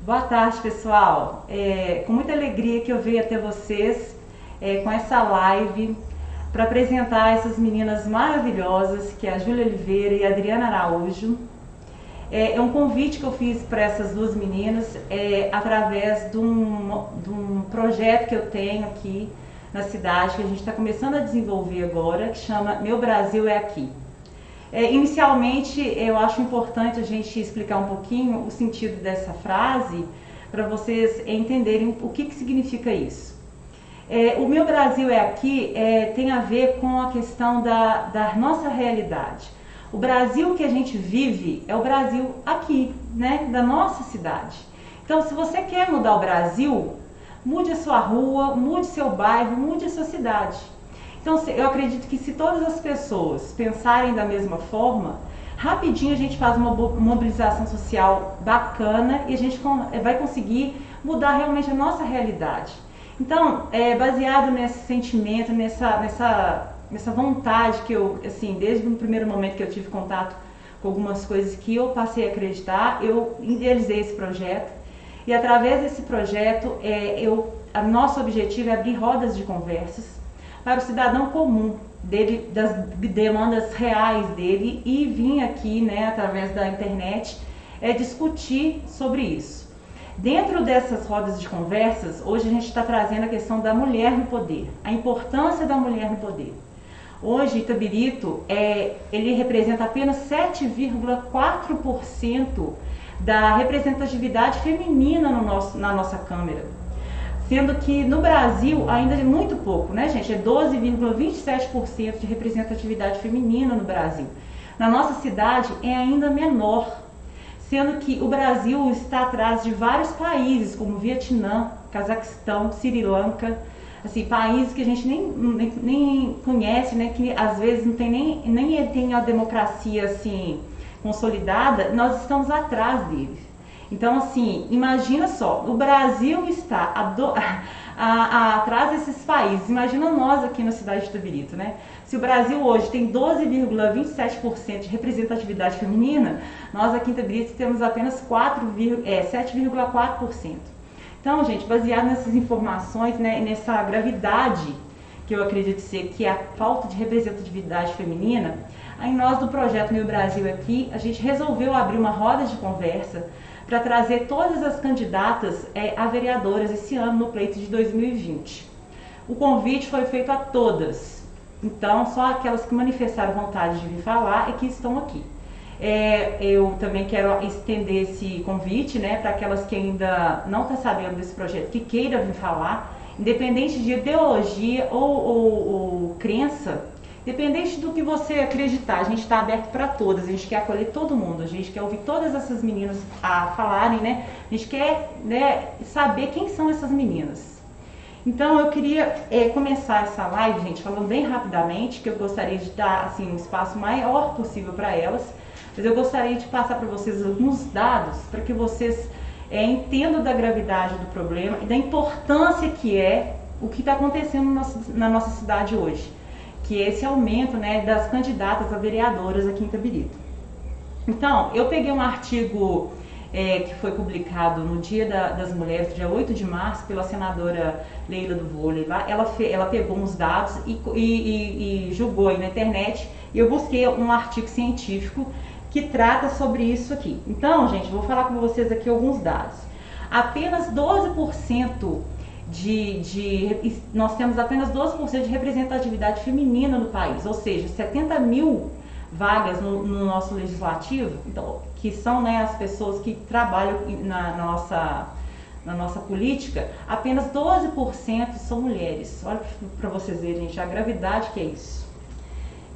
Boa tarde, pessoal. Com muita alegria que eu venho até vocês com essa live para apresentar essas meninas maravilhosas, que é a Júlia Oliveira e a Adriana Araújo. É um convite que eu fiz para essas duas meninas através de um projeto que eu tenho aqui na cidade, que a gente está começando a desenvolver agora, que chama Meu Brasil é Aqui. Inicialmente, eu acho importante a gente explicar um pouquinho o sentido dessa frase para vocês entenderem o que significa isso. O Meu Brasil é Aqui tem a ver com a questão da nossa realidade. O Brasil que a gente vive é o Brasil aqui, né, da nossa cidade. Então, se você quer mudar o Brasil, mude a sua rua, mude seu bairro, mude a sua cidade. Então, eu acredito que se todas as pessoas pensarem da mesma forma, rapidinho a gente faz uma mobilização social bacana e a gente vai conseguir mudar realmente a nossa realidade. Então, baseado nesse sentimento, nessa vontade que eu, assim, desde o primeiro momento que eu tive contato com algumas coisas que eu passei a acreditar, eu idealizei esse projeto. E através desse projeto, nosso objetivo é abrir rodas de conversas para o cidadão comum, das demandas reais dele, e vir aqui, né, através da internet, discutir sobre isso. Dentro dessas rodas de conversas, hoje a gente está trazendo a questão da mulher no poder, a importância da mulher no poder. Hoje, Itabirito, ele representa apenas 7,4% da representatividade feminina na nossa Câmara. Sendo que no Brasil ainda é muito pouco, né, gente? É 12,27% de representatividade feminina no Brasil. Na nossa cidade é ainda menor, sendo que o Brasil está atrás de vários países, como Vietnã, Cazaquistão, Sri Lanka, assim, países que a gente nem conhece, né, que às vezes não tem nem tem a democracia assim consolidada, nós estamos atrás deles. Então, assim, imagina só, o Brasil está atrás desses países. Imagina nós aqui na cidade de Itabirito, né? Se o Brasil hoje tem 12,27% de representatividade feminina, nós aqui em Itabirito temos apenas 7,4%. Então, gente, baseado nessas informações, né, nessa gravidade que eu acredito ser que é a falta de representatividade feminina, aí nós do projeto Meu Brasil Aqui, a gente resolveu abrir uma roda de conversa para trazer todas as candidatas a vereadoras esse ano no pleito de 2020. O convite foi feito a todas, então só aquelas que manifestaram vontade de vir falar é que estão aqui. Eu também quero estender esse convite, né, para aquelas que ainda não estão sabendo desse projeto, que queiram vir falar, independente de ideologia ou crença. Independente do que você acreditar, a gente está aberto para todas, a gente quer acolher todo mundo, a gente quer ouvir todas essas meninas a falarem, né? A gente quer, né, saber quem são essas meninas. Então eu queria começar essa live, gente, falando bem rapidamente, que eu gostaria de dar assim, um espaço maior possível para elas, mas eu gostaria de passar para vocês alguns dados para que vocês entendam da gravidade do problema e da importância que é o que está acontecendo na nossa cidade hoje, que é esse aumento, né, das candidatas a vereadoras aqui em Itabirito. Então, eu peguei um artigo que foi publicado no Dia das Mulheres, dia 8 de março, pela senadora Leila do Vôlei. Ela pegou uns dados e julgou aí na internet, e eu busquei um artigo científico que trata sobre isso aqui. Então, gente, vou falar com vocês aqui alguns dados. Apenas 12% nós temos apenas 12% de representatividade feminina no país, ou seja, 70 mil vagas no nosso legislativo, então, que são, né, as pessoas que trabalham na nossa política, apenas 12% são mulheres. Olha para vocês verem, gente, a gravidade que é isso.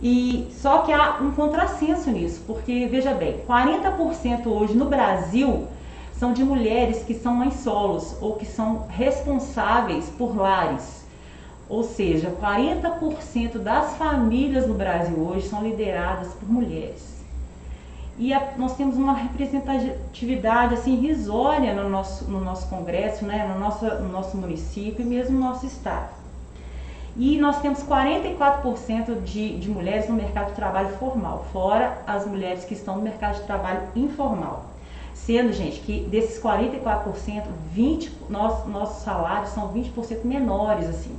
E só que há um contrassenso nisso, porque, veja bem, 40% hoje no Brasil são de mulheres que são mães solos ou que são responsáveis por lares. Ou seja, 40% das famílias no Brasil hoje são lideradas por mulheres. E nós temos uma representatividade assim, irrisória no nosso Congresso, né, no nosso município e mesmo no nosso estado. E nós temos 44% de mulheres no mercado de trabalho formal, fora as mulheres que estão no mercado de trabalho informal. Sendo, gente, que desses 44%, nossos salários são 20% menores, assim.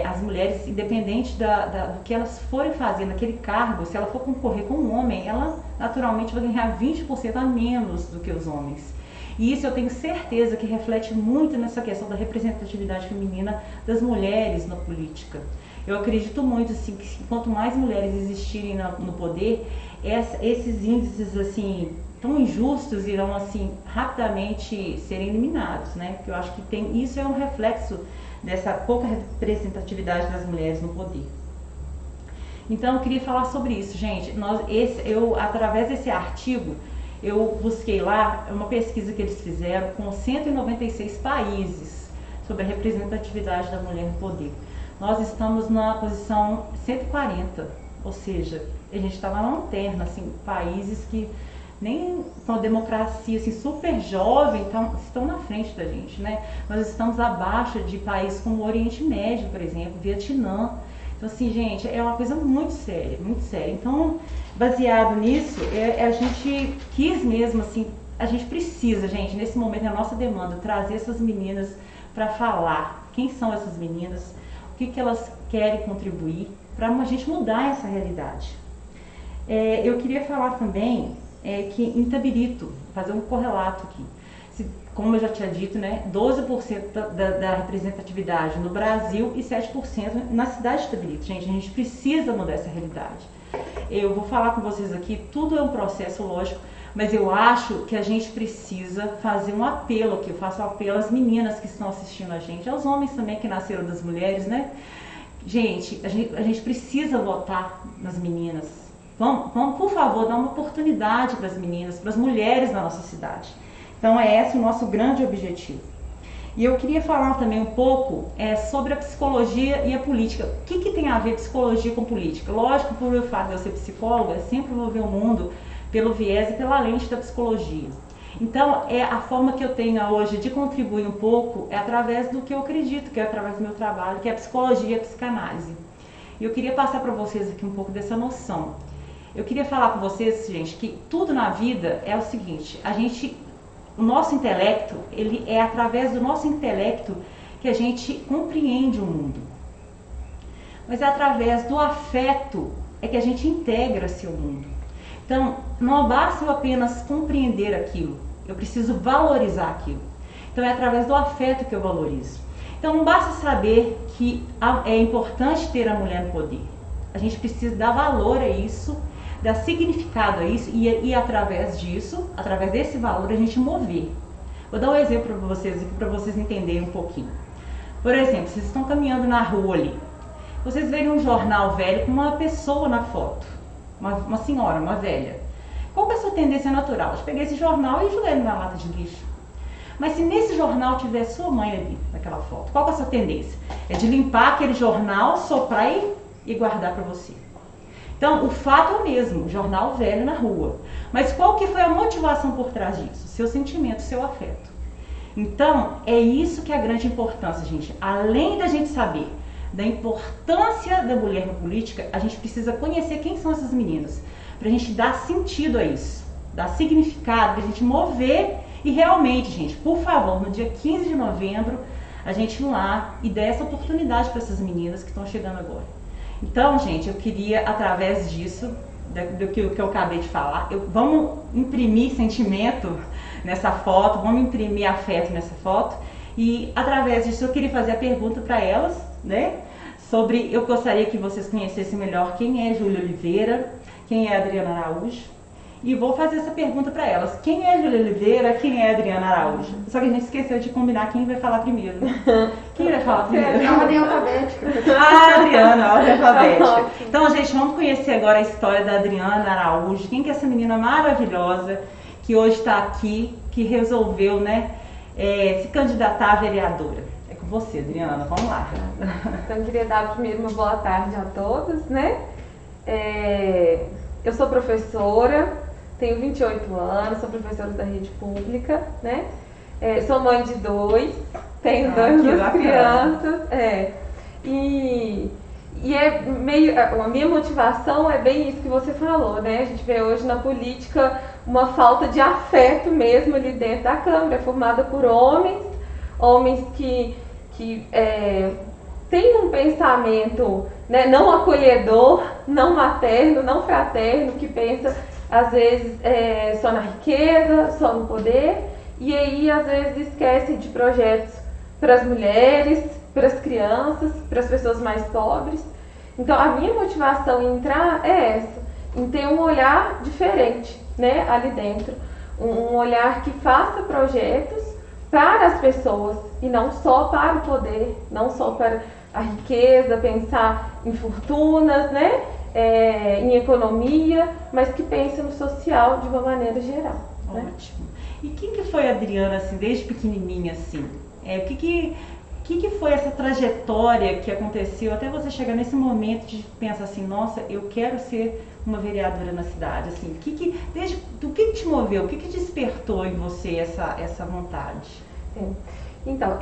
As mulheres, independente do que elas forem fazer naquele cargo, se ela for concorrer com um homem, ela naturalmente vai ganhar 20% a menos do que os homens. E isso eu tenho certeza que reflete muito nessa questão da representatividade feminina das mulheres na política. Eu acredito muito assim, que quanto mais mulheres existirem no poder, esses índices assim, tão injustos irão assim, rapidamente serem eliminados, né? Porque eu acho que isso é um reflexo dessa pouca representatividade das mulheres no poder. Então eu queria falar sobre isso, gente. Através desse artigo, eu busquei lá uma pesquisa que eles fizeram com 196 países sobre a representatividade da mulher no poder. Nós estamos na posição 140, ou seja, a gente está na lanterna, assim, países que nem com a democracia assim, super jovem estão na frente da gente, né? Nós estamos abaixo de países como o Oriente Médio, por exemplo, Vietnã. Então, assim, gente, é uma coisa muito séria, muito séria. Então, baseado nisso, a gente quis mesmo, assim, a gente precisa, gente, nesse momento, na nossa demanda, trazer essas meninas para falar quem são essas meninas, o que elas querem contribuir, para a gente mudar essa realidade. Eu queria falar também que em Itabirito, fazer um correlato aqui, como eu já tinha dito, né, 12% da representatividade no Brasil e 7% na cidade de Itabirito. Gente, a gente precisa mudar essa realidade. Eu vou falar com vocês aqui, tudo é um processo lógico, mas eu acho que a gente precisa fazer um apelo aqui. Eu faço um apelo às meninas que estão assistindo a gente, aos homens também que nasceram das mulheres, né? Gente, a gente precisa votar nas meninas. Vamos, por favor, dar uma oportunidade para as meninas, para as mulheres na nossa cidade. Então, esse o nosso grande objetivo. E eu queria falar também um pouco sobre a psicologia e a política. O que tem a ver psicologia com política? Lógico, por o fato de eu ser psicóloga, eu sempre vou ver o mundo pelo viés e pela lente da psicologia. Então, a forma que eu tenho hoje de contribuir um pouco é através do que eu acredito, que é através do meu trabalho, que é a psicologia e a psicanálise. E eu queria passar para vocês aqui um pouco dessa noção. Eu queria falar com vocês, gente, que tudo na vida é o seguinte, o nosso intelecto, ele é através do nosso intelecto que a gente compreende o mundo. Mas é através do afeto é que a gente integra-se ao mundo. Então, não basta eu apenas compreender aquilo, eu preciso valorizar aquilo. Então, é através do afeto que eu valorizo. Então, não basta saber que é importante ter a mulher no poder. A gente precisa dar valor a isso, dar significado a isso e através disso, através desse valor, a gente mover. Vou dar um exemplo para vocês aqui, para vocês entenderem um pouquinho. Por exemplo, vocês estão caminhando na rua ali, vocês veem um jornal velho com uma pessoa na foto, uma senhora, uma velha. Qual que é a sua tendência natural? Eu peguei esse jornal e joguei ele na lata de lixo. Mas se nesse jornal tiver sua mãe ali, naquela foto, qual que é a sua tendência? É de limpar aquele jornal, soprar e guardar para você. Então, o fato é o mesmo, o jornal velho na rua. Mas qual que foi a motivação por trás disso? Seu sentimento, seu afeto. Então, é isso que é a grande importância, gente. Além da gente saber da importância da mulher na política, a gente precisa conhecer quem são essas meninas, para a gente dar sentido a isso, dar significado, para a gente mover e realmente, gente, por favor, no dia 15 de novembro, a gente ir lá e dar essa oportunidade para essas meninas que estão chegando agora. Então, gente, eu queria, através disso, do que eu acabei de falar, vamos imprimir sentimento nessa foto, vamos imprimir afeto nessa foto, e através disso eu queria fazer a pergunta para elas, né, eu gostaria que vocês conhecessem melhor quem é Júlia Oliveira, quem é Adriana Araújo, e vou fazer essa pergunta para elas. Quem é Júlia Oliveira? Quem é Adriana Araújo? Só que a gente esqueceu de combinar quem vai falar primeiro. Quem vai falar primeiro? É a ordem alfabética. Ah, Adriana, a ordem alfabética. Então, gente, vamos conhecer agora a história da Adriana Araújo. Quem que é essa menina maravilhosa que hoje está aqui, que resolveu, né, se candidatar a vereadora? É com você, Adriana, vamos lá. Então, eu queria dar primeiro uma boa tarde a todos, né? Eu sou professora, tenho 28 anos, sou professora da rede pública, né? Sou mãe de 2, tenho duas crianças. E a minha motivação é bem isso que você falou, né? A gente vê hoje na política uma falta de afeto mesmo ali dentro da Câmara, formada por homens que têm um pensamento, né, não acolhedor, não materno, não fraterno, que pensa às vezes só na riqueza, só no poder, e aí às vezes esquece de projetos para as mulheres, para as crianças, para as pessoas mais pobres. Então a minha motivação em entrar é essa, em ter um olhar diferente, né, ali dentro, um olhar que faça projetos para as pessoas e não só para o poder, não só para a riqueza, pensar em fortunas, né, em economia, mas que pense no social de uma maneira geral. Né? Ótimo. E quem que foi a Adriana, assim, desde pequenininha, assim? O que foi essa trajetória que aconteceu até você chegar nesse momento de pensar assim, nossa, eu quero ser uma vereadora na cidade, assim, o que te moveu, o que despertou em você essa vontade? Então,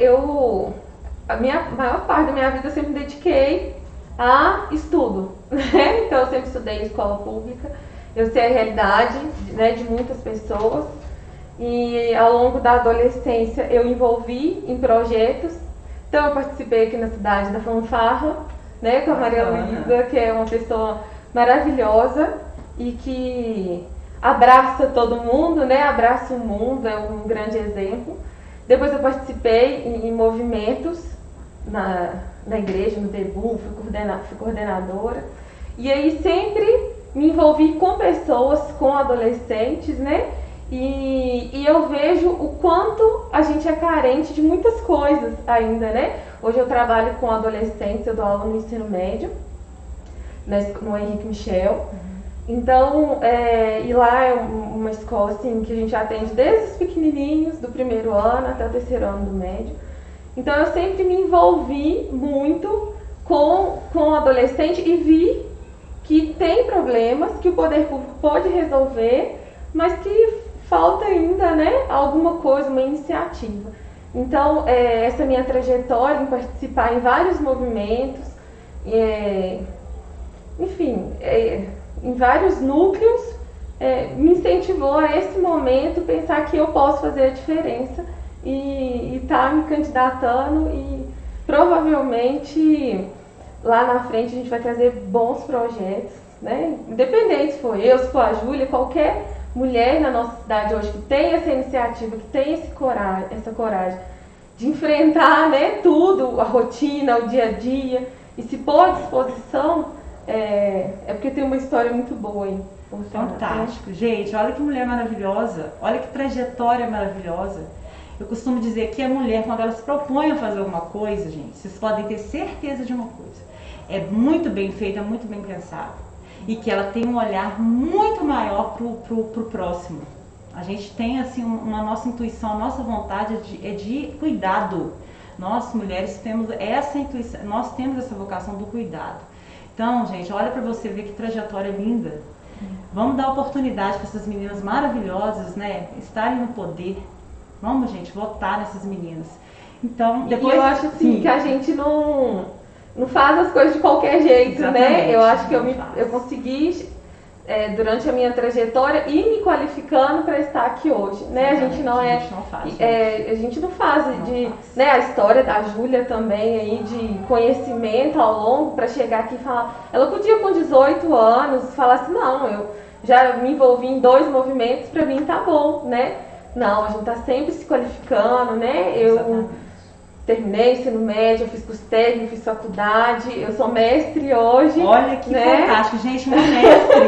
a maior parte da minha vida eu sempre me dediquei a estudo, né? Então eu sempre estudei em escola pública, eu sei a realidade, né, de muitas pessoas, e ao longo da adolescência eu envolvi em projetos. Então eu participei aqui na cidade da Fanfarra, né, com a Maria Luísa, que é uma pessoa maravilhosa e que abraça todo mundo, né, abraça o mundo, é um grande exemplo. Depois eu participei em movimentos na igreja, no DEBU, fui coordenadora. E aí sempre me envolvi com pessoas, com adolescentes, né? E eu vejo o quanto a gente é carente de muitas coisas ainda, né? Hoje eu trabalho com adolescentes, eu dou aula no ensino médio, no Henrique Michel. Então, e lá é uma escola assim, que a gente atende desde os pequenininhos, do primeiro ano até o terceiro ano do médio. Então eu sempre me envolvi muito com o adolescente e vi que tem problemas que o poder público pode resolver, mas que falta ainda, né, alguma coisa, uma iniciativa. Então, essa minha trajetória em participar em vários movimentos, enfim, em vários núcleos, me incentivou a esse momento pensar que eu posso fazer a diferença e estar me candidatando e provavelmente lá na frente a gente vai trazer bons projetos, né? Independente se for eu, se for a Júlia, qualquer mulher na nossa cidade hoje que tem essa iniciativa, que tem essa coragem de enfrentar, né, tudo, a rotina, o dia a dia, e se pôr à disposição, porque tem uma história muito boa aí. Fantástico. Né? Gente, olha que mulher maravilhosa, olha que trajetória maravilhosa. Eu costumo dizer que a mulher, quando ela se propõe a fazer alguma coisa, gente, vocês podem ter certeza de uma coisa. É muito bem feita, muito bem pensada. E que ela tem um olhar muito maior pro próximo. A gente tem, assim, uma nossa intuição, a nossa vontade é de cuidado. Nós, mulheres, temos essa intuição, nós temos essa vocação do cuidado. Então, gente, olha para você ver que trajetória linda. Vamos dar oportunidade para essas meninas maravilhosas, né, estarem no poder. Vamos, gente, votar nessas meninas. Então, depois... E eu acho, assim, que a gente não faz as coisas de qualquer jeito, exatamente, né? Eu acho que eu consegui, durante a minha trajetória, ir me qualificando para estar aqui hoje, né? Exatamente, a gente não faz né, a história da Júlia também aí de conhecimento ao longo para chegar aqui e falar. Ela podia com 18 anos falar assim, não, eu já me envolvi em 2 movimentos, para mim tá bom, né? Não, a gente tá sempre se qualificando, né? Eu terminei ensino médio, eu fiz curso técnico, fiz faculdade, eu sou mestre hoje. Olha que fantástico, gente, uma mestre.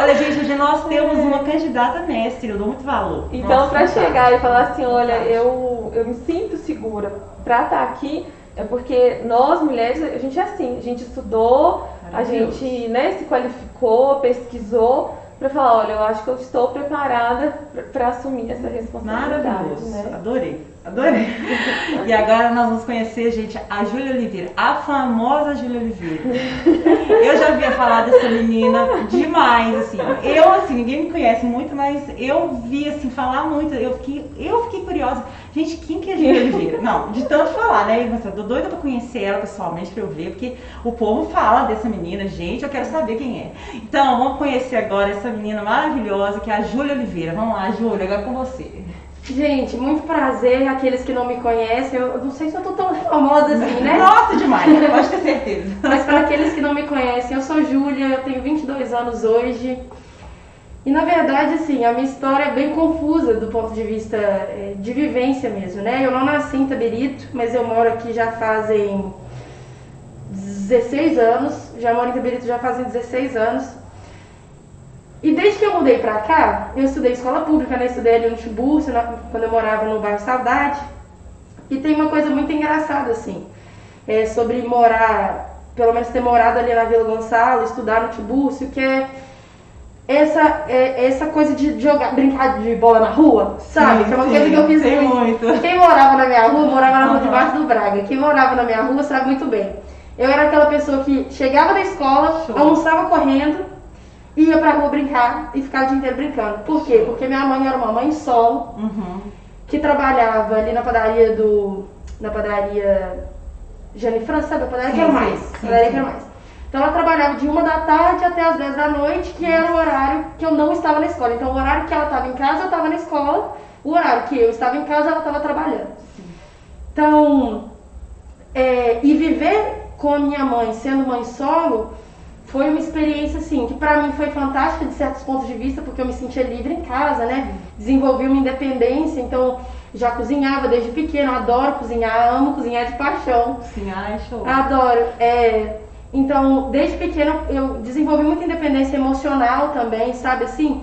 Olha, gente, hoje nós temos uma candidata mestre, eu dou muito valor. Então, para chegar e falar assim, olha, eu me sinto segura para estar aqui, é porque nós mulheres, a gente é assim, a gente estudou, a gente, né, se qualificou, pesquisou, para falar, olha, eu acho que eu estou preparada para assumir essa responsabilidade. Maravilhoso, né? Adorei. Adorei. E agora nós vamos conhecer, gente, a Júlia Oliveira, a famosa Júlia Oliveira. Eu já havia falar dessa menina demais, assim. Ninguém me conhece muito, mas eu vi, assim, falar muito. Eu fiquei curiosa. Gente, quem que é a Júlia Oliveira? Não, de tanto falar, né? Eu tô doida pra conhecer ela pessoalmente, pra eu ver, porque o povo fala dessa menina. Gente, eu quero saber quem é. Então, vamos conhecer agora essa menina maravilhosa, que é a Júlia Oliveira. Vamos lá, Júlia, agora com você. Gente, muito prazer, aqueles que não me conhecem, eu não sei se eu tô tão famosa assim, né? Nossa, demais, pode ter certeza. Mas para aqueles que não me conhecem, eu sou Júlia, eu tenho 22 anos hoje. E na verdade, assim, a minha história é bem confusa do ponto de vista de vivência mesmo, né? Eu não nasci em Itabirito, mas eu moro aqui já fazem 16 anos, já moro em Itabirito já fazem 16 anos. E desde que eu mudei pra cá, eu estudei escola pública, né? Estudei ali no Tiburcio, quando eu morava no bairro Saudade. E tem uma coisa muito engraçada, assim, sobre morar, pelo menos ter morado ali na Vila Gonçalo, estudar no Tiburcio, que é essa coisa de brincar de bola na rua, sabe? Sim, que é uma coisa que eu fiz muito. Quem morava na minha rua, morava na rua debaixo do Braga. Quem morava na minha rua sabe muito bem. Eu era aquela pessoa que chegava da escola, almoçava correndo, ia pra rua brincar e ficava o dia inteiro brincando. Por quê? Porque minha mãe era uma mãe solo, que trabalhava ali na padaria Jane França, sabe? A padaria Quero Mais. Padaria Quero Mais. Então ela trabalhava de 1 da tarde até as 10 da noite, que era o horário que eu não estava na escola. Então o horário que ela estava em casa, eu estava na escola. O horário que eu estava em casa, ela estava trabalhando. Então, e viver com a minha mãe, sendo mãe solo, foi uma experiência, assim, que pra mim foi fantástica de certos pontos de vista, porque eu me sentia livre em casa, né? Desenvolvi uma independência, então já cozinhava desde pequena, adoro cozinhar, amo cozinhar de paixão. Cozinhar é show. Adoro. Então, desde pequena eu desenvolvi muita independência emocional também, sabe, assim?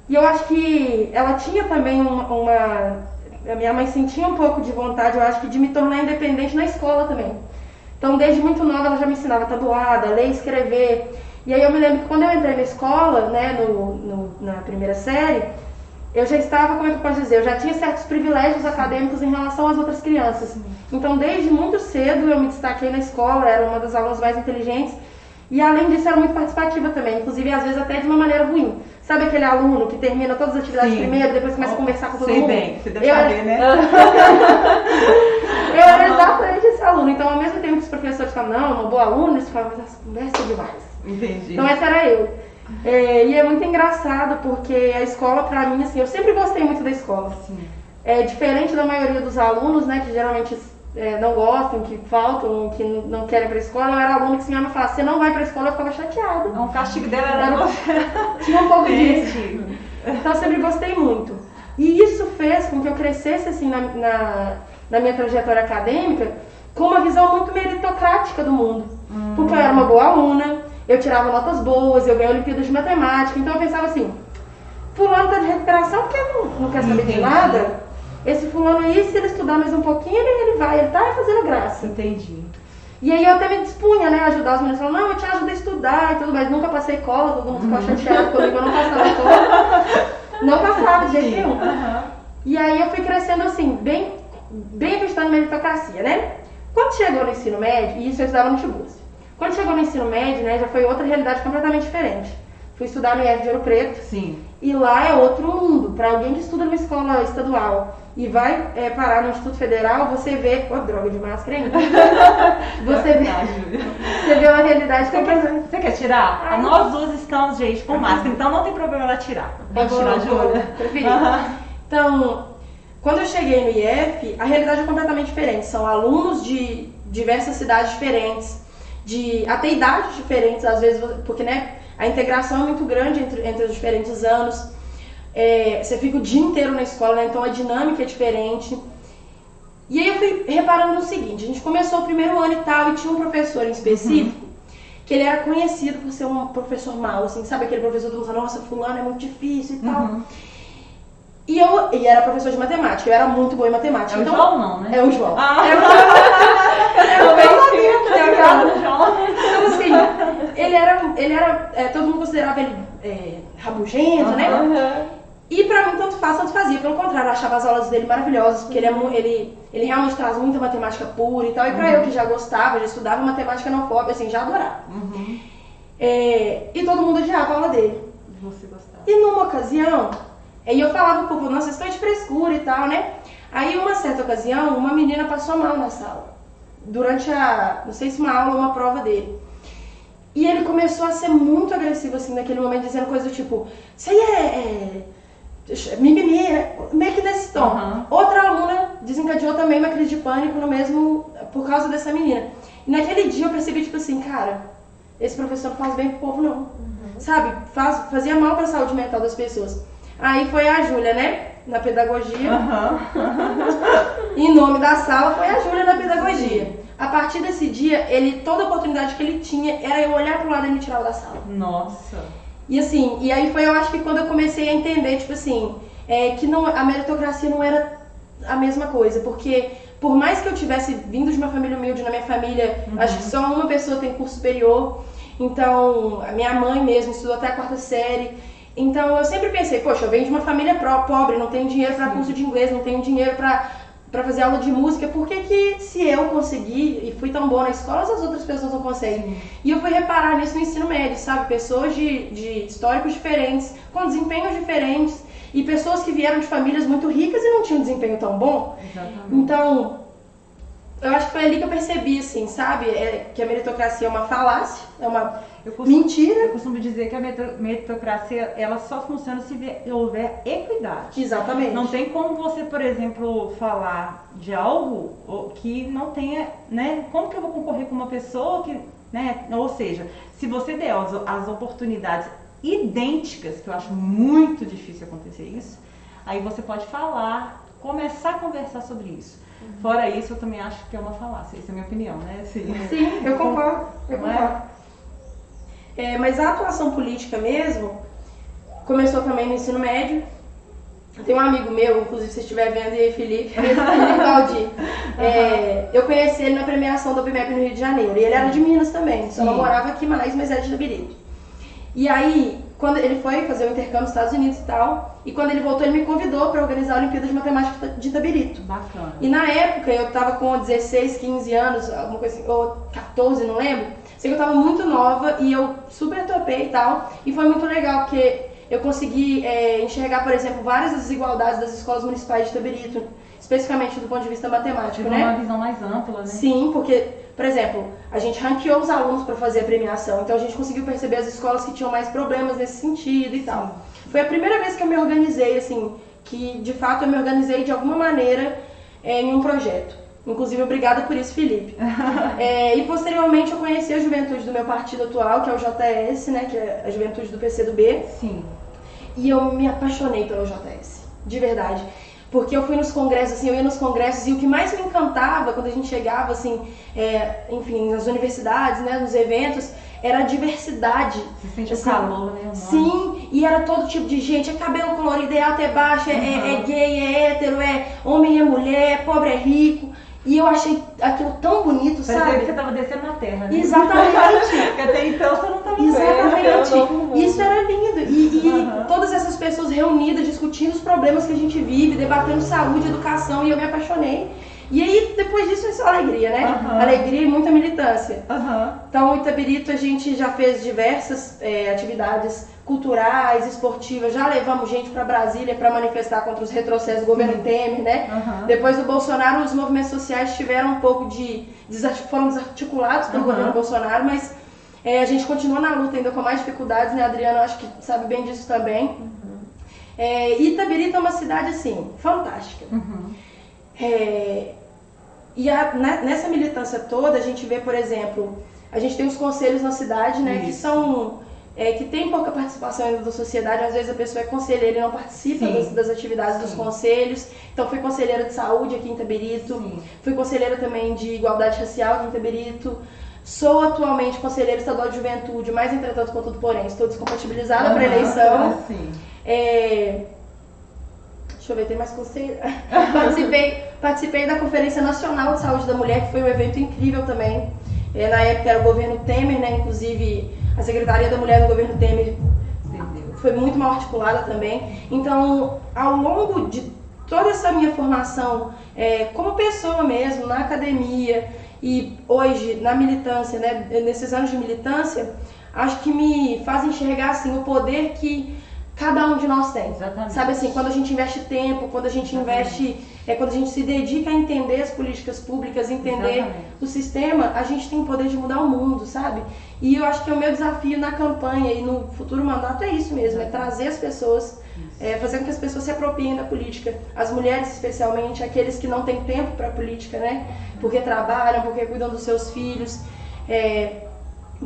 E eu acho que ela tinha também a minha mãe sentia um pouco de vontade, eu acho que de me tornar independente na escola também. Então, desde muito nova, ela já me ensinava tabuada, ler e escrever. E aí eu me lembro que quando eu entrei na escola, né, na primeira série, eu já estava, como é que eu posso dizer, eu já tinha certos privilégios acadêmicos em relação às outras crianças. Então, desde muito cedo, eu me destaquei na escola, era uma das alunas mais inteligentes. E, além disso, era muito participativa também, inclusive, às vezes, até de uma maneira ruim. Sabe aquele aluno que termina todas as atividades primeiro, depois começa a conversar com todo mundo? Sei bem, você deve saber, né? Eu era exatamente esse aluno. Então, ao mesmo tempo que os professores falavam, não, uma boa aluna, eles falavam, mas essa conversa é demais. Entendi. Então, essa era eu. E é muito engraçado, porque a escola, pra mim, assim, eu sempre gostei muito da escola. Sim. Diferente da maioria dos alunos, né, que geralmente não gostam, que faltam, que não querem ir pra escola, eu era aluno que se minha mãe falasse, você não vai pra escola, eu ficava chateada. O castigo dela era... Tinha um pouco disso. Então eu sempre gostei muito. E isso fez com que eu crescesse assim na minha trajetória acadêmica com uma visão muito meritocrática do mundo. Porque eu era uma boa aluna, eu tirava notas boas, eu ganhei Olimpíadas de Matemática, então eu pensava assim, fulano tá de recuperação porque não quer saber de nada. Esse fulano aí, se ele estudar mais um pouquinho, ele tá fazendo graça. Entendi. E aí eu até me dispunha, né, a ajudar os meninos, falando, não, eu te ajudo a estudar e tudo, mas nunca passei cola, todo mundo ficava chateado comigo, eu não passava cola. Não passava de jeito nenhum. E aí eu fui crescendo assim, bem acreditando em meritocracia, né? Quando chegou no ensino médio, e isso eu estudava no Tiburcio, quando chegou no ensino médio, né, já foi outra realidade completamente diferente. Fui estudar no IF de Ouro Preto. Sim. E lá é outro mundo. Para alguém que estuda numa escola estadual e vai parar no Instituto Federal, você vê... Ô, droga de máscara ainda. Você vê uma realidade completamente... Você quer tirar? Nós duas estamos, gente, com máscara, então não tem problema ela tirar. Pode tirar, Júlia. Então, quando eu cheguei no IF, a realidade é completamente diferente. São alunos de diversas cidades diferentes, até idades diferentes, às vezes, porque, né, a integração é muito grande entre os diferentes anos. Você fica o dia inteiro na escola, né, então a dinâmica é diferente. E aí eu fui reparando no seguinte, a gente começou o primeiro ano e tal, e tinha um professor em específico, que ele era conhecido por ser um professor mau, assim, sabe aquele professor que fala, nossa, fulano é muito difícil e tal. E era professor de matemática, eu era muito boa em matemática. É o João não, né? É o João. Então assim, ele era todo mundo considerava ele rabugento, né? E pra mim tanto faz, tanto fazia. Pelo contrário, eu achava as aulas dele maravilhosas, porque ele realmente traz muita matemática pura e tal. E pra eu que já gostava, já estudava matemática não FOB, assim, já adorava. E todo mundo odiava a aula dele. Você gostava. E numa ocasião, aí eu falava pro povo, nossa, vocês estão de frescura e tal, né? Aí uma certa ocasião, uma menina passou mal na sala. Durante não sei se uma aula ou uma prova dele. E ele começou a ser muito agressivo, assim, naquele momento, dizendo coisas do tipo, isso aí mimimi, meio que desse tom. Outra aluna desencadeou também uma crise de pânico por causa dessa menina. E naquele dia eu percebi, tipo assim, cara, esse professor não faz bem pro povo, não. Sabe? Fazia mal pra saúde mental das pessoas. Aí foi a Júlia, né? Na pedagogia. Em nome da sala, foi a Júlia na pedagogia. Sim. A partir desse dia, toda a oportunidade que ele tinha era eu olhar pro lado e me tirava da sala. Nossa! E assim, e aí foi, eu acho que quando eu comecei a entender, tipo assim, que a meritocracia não era a mesma coisa, porque por mais que eu tivesse vindo de uma família humilde, na minha família, acho que só uma pessoa tem curso superior, então a minha mãe mesmo estudou até a 4ª série, então eu sempre pensei, poxa, eu venho de uma família pobre, não tenho dinheiro para curso de inglês, não tenho dinheiro para fazer aula de música, por que se eu consegui e fui tão boa na escola, as outras pessoas não conseguem? Sim. E eu fui reparar nisso no ensino médio, sabe? Pessoas de históricos diferentes, com desempenhos diferentes, e pessoas que vieram de famílias muito ricas e não tinham desempenho tão bom. Exatamente. Então, eu acho que foi ali que eu percebi, assim, sabe? Que a meritocracia é uma falácia, é uma mentira. Eu costumo dizer que a meritocracia, ela só funciona se houver equidade. Exatamente. Não tem como você, por exemplo, falar de algo que não tenha, né? Como que eu vou concorrer com uma pessoa que, né? Ou seja, se você der as oportunidades idênticas, que eu acho muito difícil acontecer isso, aí você pode começar a conversar sobre isso. Fora isso, eu também acho que é uma falácia. Essa é a minha opinião, né? Sim, eu concordo. Mas a atuação política mesmo começou também no ensino médio. Tem um amigo meu, inclusive se estiver vendo, e aí, Felipe Valdir. Eu conheci ele na premiação do BMEP no Rio de Janeiro. E ele era de Minas também, só não morava aqui mais, mas era de Itabirito. E aí, quando ele foi fazer o intercâmbio nos Estados Unidos e tal, e quando ele voltou, ele me convidou para organizar a Olimpíada de Matemática de Itabirito. Bacana. E na época, eu tava com 16, 15 anos, alguma coisa assim, ou 14, não lembro. Sei que eu tava muito nova e eu super topei e tal. E foi muito legal, porque eu consegui enxergar, por exemplo, várias desigualdades das escolas municipais de Itabirito, especificamente do ponto de vista matemático, né? Uma visão mais ampla, né? Sim, porque, por exemplo, a gente ranqueou os alunos para fazer a premiação, então a gente conseguiu perceber as escolas que tinham mais problemas nesse sentido e tal. Foi a primeira vez que eu me organizei, assim, que de fato eu me organizei de alguma maneira em um projeto. Inclusive, obrigada por isso, Felipe. E posteriormente eu conheci a juventude do meu partido atual, que é o JS, né, que é a juventude do PCdoB. Sim. E eu me apaixonei pelo JS, de verdade. Porque eu fui nos congressos, assim, eu ia nos congressos e o que mais me encantava quando a gente chegava, assim, enfim, nas universidades, né, nos eventos, era a diversidade. Você sente assim, o calor, né? Sim, e era todo tipo de gente, é cabelo colorido, é alto, é baixo, é gay, é hétero, é homem, é mulher, é pobre, é rico. E eu achei aquilo tão bonito, sabe? Parecia que você tava descendo na terra, né? Exatamente. Porque até então você não tava Exatamente. Isso era lindo. E todas essas pessoas reunidas, discutindo os problemas que a gente vive, debatendo saúde, educação, e eu me apaixonei. E aí, depois disso, foi só alegria, né? Alegria e muita militância. Então, em Itabirito, a gente já fez diversas atividades culturais, esportivas, já levamos gente para Brasília para manifestar contra os retrocessos do governo Temer, né? Depois do Bolsonaro, os movimentos sociais tiveram um pouco foram desarticulados pelo governo Bolsonaro, mas a gente continua na luta ainda com mais dificuldades, né? A Adriana, acho que sabe bem disso também. Itabirito é uma cidade, assim, fantástica. Nessa militância toda, a gente vê, por exemplo, a gente tem os conselhos na cidade, né? Que são... que tem pouca participação ainda da sociedade, às vezes a pessoa é conselheira e não participa das atividades dos conselhos. Então fui conselheira de saúde aqui em Itabirito, fui conselheira também de igualdade racial aqui em Itabirito, sou atualmente conselheira estadual de juventude, mas entretanto, contudo, porém, estou descompatibilizada para a eleição. Deixa eu ver, tem mais conselho? Participei da Conferência Nacional de Saúde da Mulher, que foi um evento incrível também. Na época era o governo Temer, né? Inclusive a Secretaria da Mulher do governo Temer foi muito mal articulada também. Então, ao longo de toda essa minha formação como pessoa mesmo, na academia e hoje na militância, né, nesses anos de militância, acho que me faz enxergar assim, o poder que cada um de nós tem. Exatamente. Sabe assim, quando a gente investe tempo, quando a gente investe, quando a gente se dedica a entender as políticas públicas, entender o sistema, a gente tem o poder de mudar o mundo, sabe? E eu acho que o meu desafio na campanha e no futuro mandato é isso mesmo, é trazer as pessoas, fazer com que as pessoas se apropriem da política, as mulheres especialmente, aqueles que não têm tempo para a política, né? Porque trabalham, porque cuidam dos seus filhos,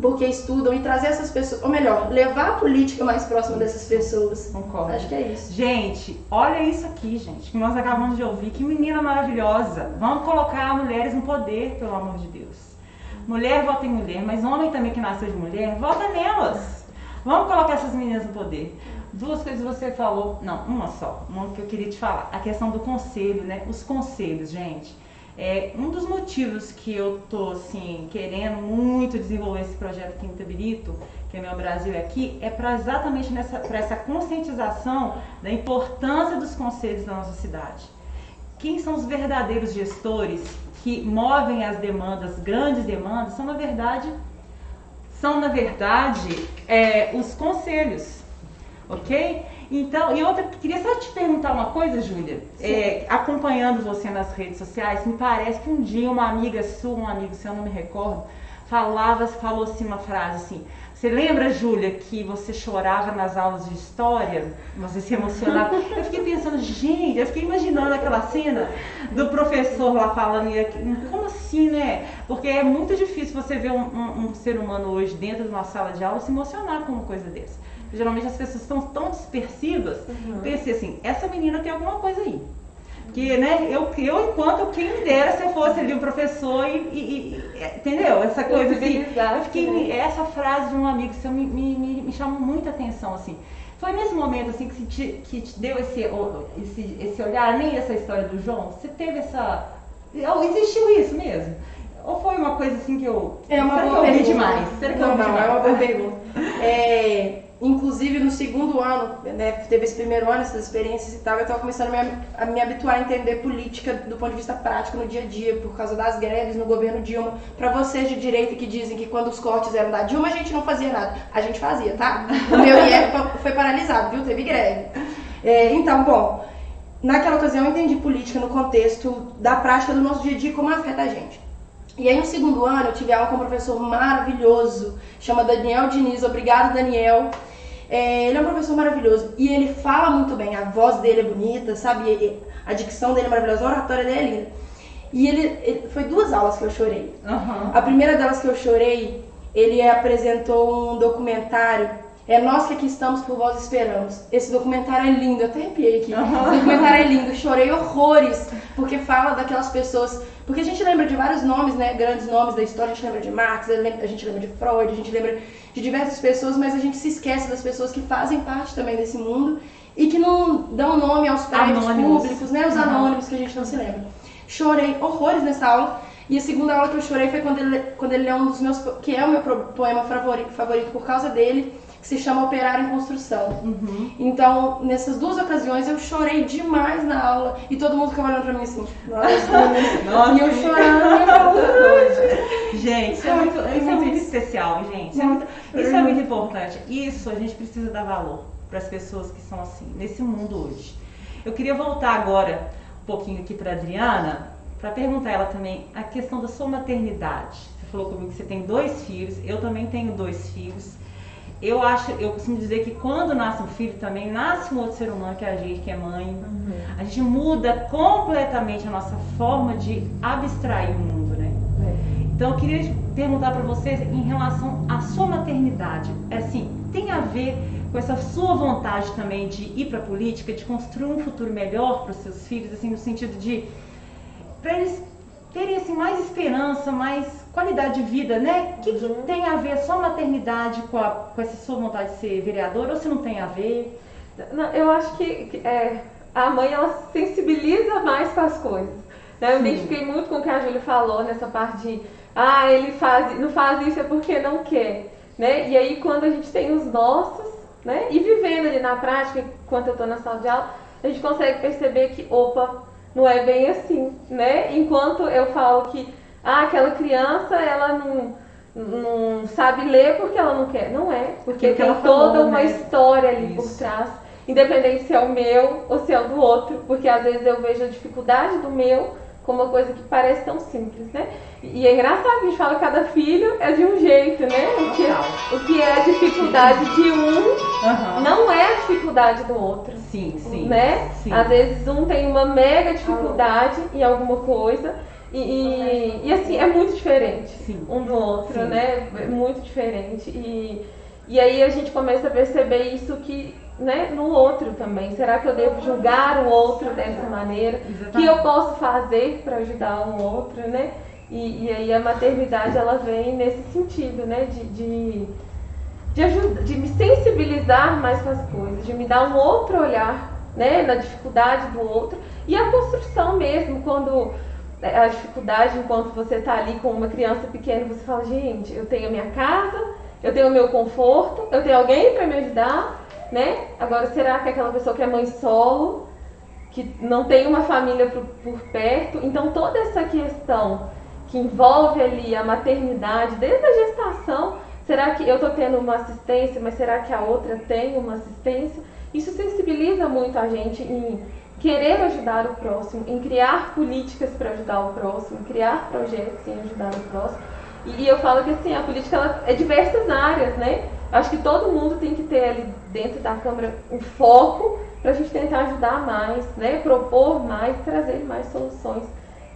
porque estudam, e trazer essas pessoas, ou melhor, levar a política mais próxima dessas pessoas. Concordo. Acho que é isso. Gente, olha isso aqui, gente, que nós acabamos de ouvir, que menina maravilhosa. Vamos colocar mulheres no poder, pelo amor de Deus. Mulher vota em mulher, mas homem também que nasceu de mulher, vota nelas. Vamos colocar essas meninas no poder. Duas coisas você falou, não, uma só, uma que eu queria te falar, a questão do conselho, né? Os conselhos, gente. Um dos motivos que eu tô assim querendo muito desenvolver esse projeto aqui em Itabirito, que é Meu Brasil Aqui, é para exatamente para essa conscientização da importância dos conselhos na nossa cidade. Quem são os verdadeiros gestores que movem as demandas, grandes demandas, são na verdade os conselhos, ok? Então, e outra, queria só te perguntar uma coisa, Júlia, acompanhando você nas redes sociais, me parece que um dia uma amiga sua, um amigo seu, eu não me recordo, falou assim uma frase assim: você lembra, Júlia, que você chorava nas aulas de história? Você se emocionava? Eu fiquei pensando, gente, eu fiquei imaginando aquela cena do professor lá falando, como assim, né? Porque é muito difícil você ver um ser humano hoje dentro de uma sala de aula se emocionar com uma coisa dessa. Geralmente as pessoas estão tão dispersivas. Pensei assim, essa menina tem alguma coisa aí. Porque, né, eu enquanto quem me dera se eu fosse ali um professor entendeu? Essa coisa assim. Essa frase de um amigo seu me chamou muita atenção, assim. Foi nesse momento assim que te deu esse olhar, nem essa história do João? Você teve essa... Existiu isso mesmo? Ou foi uma coisa assim que eu... É uma boa pergunta. Demais? Será que eu ouvi demais? É uma boa pergunta. Inclusive no segundo ano, né, teve esse primeiro ano, essas experiências e tal, eu estava começando a me habituar a entender política do ponto de vista prático no dia a dia, por causa das greves no governo Dilma. Para vocês de direita que dizem que quando os cortes eram da Dilma a gente não fazia nada, a gente fazia, tá? O meu IEP foi paralisado, viu? Teve greve. Então, bom, naquela ocasião eu entendi política no contexto da prática do nosso dia a dia, como afeta a gente. E aí no segundo ano eu tive aula com um professor maravilhoso, chama Daniel Diniz. Obrigado, Daniel. Ele é um professor maravilhoso e ele fala muito bem, a voz dele é bonita, sabe? A dicção dele é maravilhosa, a oratória dele é linda. E ele foi 2 aulas que eu chorei. A primeira delas que eu chorei, ele apresentou um documentário, Nós que Aqui Estamos por Vós Esperamos. Esse documentário é lindo, eu até arrepiei aqui. Esse documentário é lindo, chorei horrores, porque fala daquelas pessoas... Porque a gente lembra de vários nomes, né, grandes nomes da história, a gente lembra de Marx, a gente lembra de Freud, a gente lembra de diversas pessoas, mas a gente se esquece das pessoas que fazem parte também desse mundo e que não dão nome aos prédios públicos, né, os anônimos que a gente não se lembra. Chorei horrores nessa aula, e a segunda aula que eu chorei foi quando ele leu um dos meus, que é o meu poema favorito por causa dele, que se chama Operário em Construção. Então, nessas 2 ocasiões, eu chorei demais na aula e todo mundo ficava olhando pra mim assim, nossa, e eu chorando. Gente, isso é muito especial, gente. Isso é muito importante. Isso a gente precisa dar valor para as pessoas que são assim, nesse mundo hoje. Eu queria voltar agora um pouquinho aqui para Adriana, para perguntar a ela também a questão da sua maternidade. Você falou comigo que você tem 2 filhos, eu também tenho 2 filhos. Eu costumo dizer que quando nasce um filho também, nasce um outro ser humano que é a gente, que é mãe. A gente muda completamente a nossa forma de abstrair o mundo, né? Então eu queria perguntar para vocês em relação à sua maternidade. Assim, tem a ver com essa sua vontade também de ir para a política, de construir um futuro melhor para os seus filhos, assim, no sentido de... para eles terem assim, mais esperança, mais qualidade de vida, né? O que tem a ver a sua maternidade com essa sua vontade de ser vereadora, ou se não tem a ver? Não, eu acho que a mãe, ela sensibiliza mais com as coisas. Né? Eu me identifiquei muito com o que a Júlia falou nessa parte de ele não faz isso é porque não quer. Né? E aí quando a gente tem os nossos, né? E vivendo ali na prática, enquanto eu estou na sala de aula, a gente consegue perceber que, opa, não é bem assim, né? Enquanto eu falo que aquela criança, ela não sabe ler porque ela não quer. Não é, porque tem toda uma história ali por trás, independente se é o meu ou se é o do outro, porque às vezes eu vejo a dificuldade do meu como uma coisa que parece tão simples, né? E é engraçado que a gente fala que cada filho é de um jeito, né? O que é a dificuldade de um não é a dificuldade do outro. Sim, sim. Né? Sim. Às vezes um tem uma mega dificuldade em alguma coisa e assim, é muito diferente um do outro, né? É muito diferente. E aí a gente começa a perceber isso que, né, no outro também. Será que eu devo julgar o outro dessa maneira? O que eu posso fazer para ajudar o outro, né? E aí a maternidade, ela vem nesse sentido, né? De me sensibilizar mais com as coisas, de me dar um outro olhar, né, na dificuldade do outro. E a construção mesmo, quando a dificuldade, enquanto você está ali com uma criança pequena, você fala, gente, eu tenho a minha casa, eu tenho o meu conforto, eu tenho alguém para me ajudar, né? Agora, será que aquela pessoa que é mãe solo, que não tem uma família por perto, então toda essa questão que envolve ali a maternidade, desde a gestação, será que eu estou tendo uma assistência, mas será que a outra tem uma assistência? Isso sensibiliza muito a gente em querer ajudar o próximo, em criar políticas para ajudar o próximo, criar projetos em ajudar o próximo. E eu falo que assim, a política ela é diversas áreas, né? Acho que todo mundo tem que ter ali dentro da Câmara um foco para a gente tentar ajudar mais, né? Propor mais, trazer mais soluções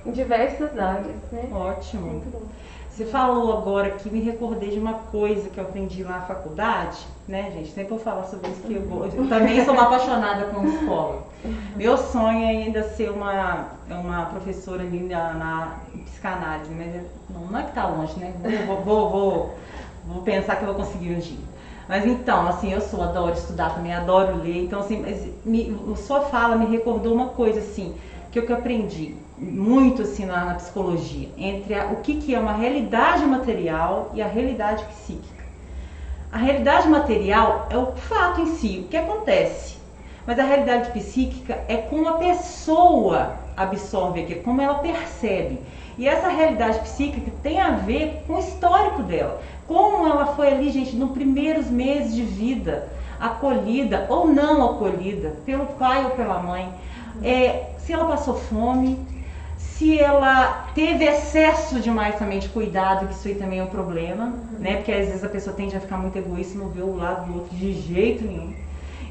em diversas áreas, né? Ótimo. Muito bom. Você falou agora que me recordei de uma coisa que eu aprendi lá na faculdade, né, gente? Sempre vou falar sobre isso que eu também sou uma apaixonada com escola. Meu sonho é ainda ser uma professora ali na psicanálise, mas não é que tá longe, né? Vou pensar que eu vou conseguir um dia. Mas então, assim, eu adoro estudar também, adoro ler. Então, assim, sua fala me recordou uma coisa, assim, que eu aprendi muito assim na psicologia, entre o que é uma realidade material e a realidade psíquica. A realidade material é o fato em si, o que acontece, mas a realidade psíquica é como a pessoa absorve aquilo, como ela percebe. E essa realidade psíquica tem a ver com o histórico dela, como ela foi ali, gente, nos primeiros meses de vida, acolhida ou não acolhida pelo pai ou pela mãe, se ela passou fome, se ela teve excesso demais também de cuidado, que isso aí também é um problema, né? Porque às vezes a pessoa tende a ficar muito egoísta e não vê o lado do outro de jeito nenhum.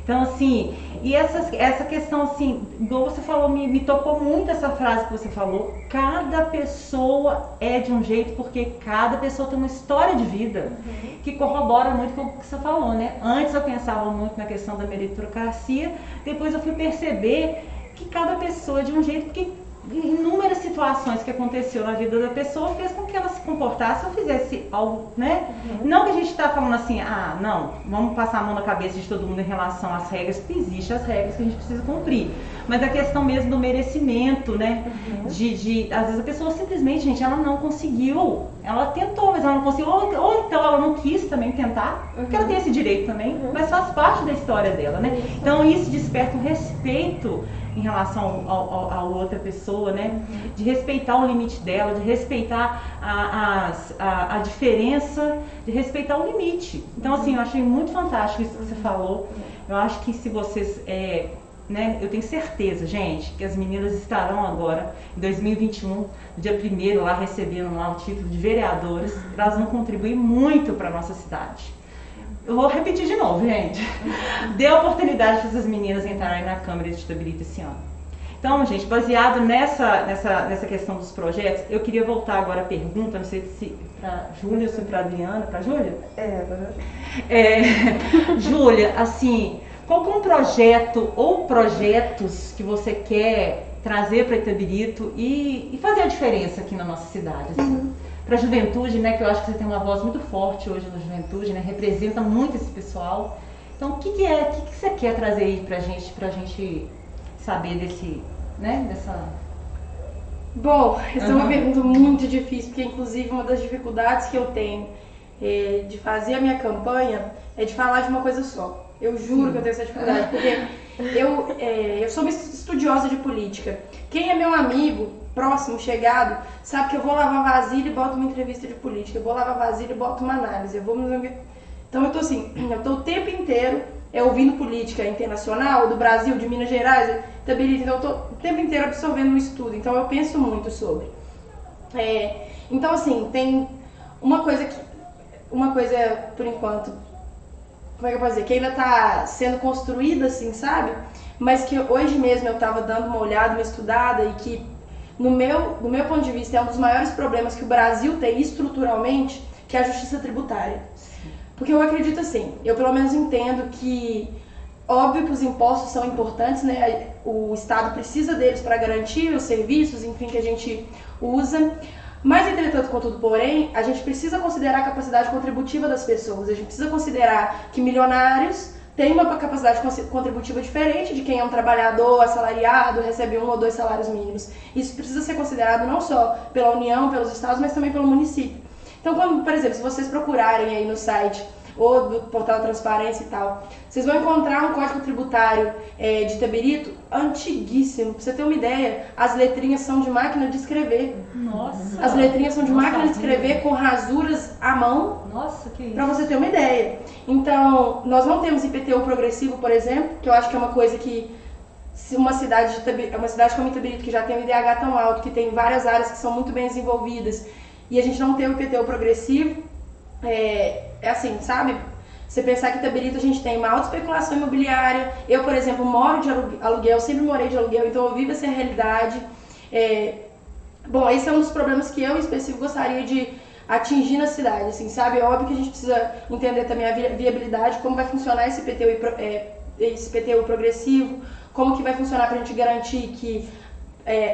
Então, assim, e essa questão, assim, igual você falou, me tocou muito essa frase que você falou. Cada pessoa é de um jeito, porque cada pessoa tem uma história de vida que corrobora muito com o que você falou, né? Antes eu pensava muito na questão da meritocracia, depois eu fui perceber que cada pessoa é de um jeito, porque inúmeras situações que aconteceu na vida da pessoa fez com que ela se comportasse ou fizesse algo, né? Não que a gente está falando assim, não, vamos passar a mão na cabeça de todo mundo em relação às regras, porque existem as regras que a gente precisa cumprir. Mas a questão mesmo do merecimento, né? Às vezes a pessoa simplesmente, gente, ela não conseguiu, ela tentou, mas ela não conseguiu, ou então ela não quis também tentar, porque ela tem esse direito também, mas faz parte da história dela, né? Então isso desperta um respeito em relação a outra pessoa, né? De respeitar o limite dela, de respeitar a diferença, de respeitar o limite. Então, assim, eu achei muito fantástico isso que você falou. Eu acho que se vocês, né? Eu tenho certeza, gente, que as meninas estarão agora, em 2021, no dia 1º, lá recebendo lá o título de vereadoras, elas vão contribuir muito para a nossa cidade. Eu vou repetir de novo, gente. Dê a oportunidade para essas meninas entrarem na Câmara de Itabirito esse ano. Então, gente, baseado nessa questão dos projetos, eu queria voltar agora à pergunta, não sei se para Júlia ou se para Adriana. Para Júlia? Agora. Júlia, assim, qual que é um projeto ou projetos que você quer trazer para Itabirito e fazer a diferença aqui na nossa cidade? Assim? Para a juventude, né, que eu acho que você tem uma voz muito forte hoje na juventude, né, representa muito esse pessoal. Então, o que você quer trazer aí pra gente saber desse, né, dessa... Bom, essa é uma pergunta muito difícil, porque inclusive uma das dificuldades que eu tenho de fazer a minha campanha é de falar de uma coisa só. Eu juro que eu tenho essa dificuldade, porque eu sou uma estudiosa de política. Quem é meu amigo, próximo, chegado, sabe que eu vou lavar vasilha e boto uma entrevista de política. Eu vou lavar vasilha e boto uma análise. Então eu tô assim, eu tô o tempo inteiro ouvindo política internacional, do Brasil, de Minas Gerais, Itabirito, então eu tô o tempo inteiro absorvendo um estudo. Então eu penso muito sobre. Então assim, tem uma coisa, por enquanto, como é que eu posso dizer, que ainda está sendo construída, assim, sabe? Mas que hoje mesmo eu estava dando uma olhada, uma estudada, e que, no meu ponto de vista, é um dos maiores problemas que o Brasil tem estruturalmente, que é a justiça tributária. Porque eu acredito assim, eu pelo menos entendo que, óbvio que os impostos são importantes, né? O Estado precisa deles para garantir os serviços, enfim, que a gente usa. Mas, entretanto, contudo, porém, a gente precisa considerar a capacidade contributiva das pessoas. A gente precisa considerar que milionários têm uma capacidade contributiva diferente de quem é um trabalhador assalariado, recebe 1 ou 2 salários mínimos. Isso precisa ser considerado não só pela União, pelos estados, mas também pelo município. Então, quando, por exemplo, se vocês procurarem aí no site ou do portal Transparência e tal, vocês vão encontrar um código tributário de Itabirito antiguíssimo. Pra você ter uma ideia, as letrinhas são de máquina de escrever. Nossa! As letrinhas são de máquina de escrever com rasuras à mão. Nossa, que isso! Pra você ter uma ideia. Então, nós não temos IPTU progressivo, por exemplo, que eu acho que é uma coisa que uma cidade como Itabirito, que já tem um IDH tão alto, que tem várias áreas que são muito bem desenvolvidas, e a gente não tem o IPTU progressivo, é assim, sabe? Você pensar que em Itabirito a gente tem uma alta especulação imobiliária. Eu, por exemplo, moro de aluguel, sempre morei de aluguel, então eu vivo essa realidade. Bom, esse é um dos problemas que eu, em específico, gostaria de atingir na cidade, assim, sabe? É óbvio que a gente precisa entender também a viabilidade, como vai funcionar esse IPTU progressivo, como que vai funcionar para a gente garantir que